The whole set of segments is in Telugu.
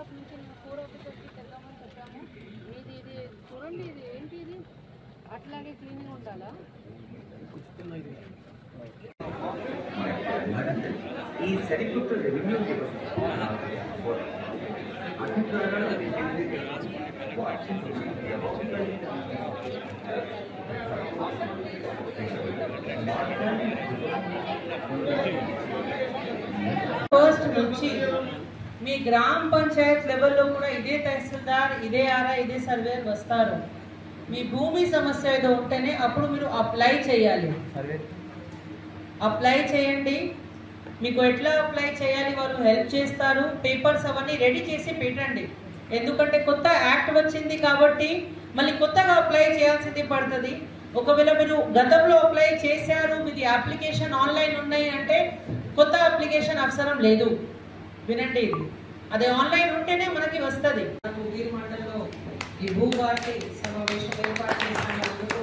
ఆఫ్ నుంచి మేము 4 ఆఫీసర్కి వెళ్దామని చెప్పాము. మీది ఇది చూడండి, ఇది ఏంటి, ఇది అట్లాగే క్లీనింగ్ ఉండాలా? ఈ సరికొత్త రెవెన్యూ ఫస్ట్ నుంచి మీ గ్రామ పంచాయత్ లెవెల్లో కూడా ఇదే తహసీల్దార్, ఇదే ఆర్ఐ, ఇదే సర్వేర్ వస్తారు. మీ భూమి సమస్య ఏదో ఉంటేనే అప్పుడు మీరు అప్లై చేయాలి. అప్లై చేయండి. మీకు ఎట్లా అప్లై చేయాలి వాళ్ళు హెల్ప్ చేస్తారు. పేపర్స్ అవన్నీ రెడీ చేసి పెట్టండి. ఎందుకంటే కొత్త యాక్ట్ వచ్చింది కాబట్టి మళ్ళీ కొత్తగా అప్లై చేయాల్సింది పడుతుంది. ఒకవేళ మీరు గతంలో అప్లై చేశారు, మీది అప్లికేషన్ ఆన్లైన్ ఉన్నాయి అంటే కొత్త అప్లికేషన్ అవసరం లేదు. వినండి, ఇది అదే ఆన్లైన్ ఉంటేనే మనకి వస్తుంది. వీరి మండలంలో ఈ భూభారతి సమావేశం ఏర్పాటు చేసినందుకు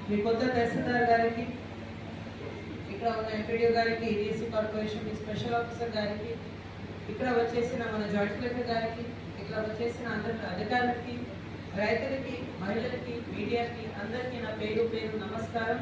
మీ కొత్త తహసీల్దార్ గారికి, ఇక్కడ ఉన్న ఎంపీడీఓ గారికి, డీసీ కార్పొరేషన్ స్పెషల్ ఆఫీసర్ గారికి, ఇక్కడ వచ్చేసిన మన జాయింట్ కలెక్టర్ గారికి, ఇక్కడ వచ్చేసిన అందరి అధికారులకి, రైతులకి, మహిళలకి, మీడియాకి అందరికీ నా పేరు నమస్కారం.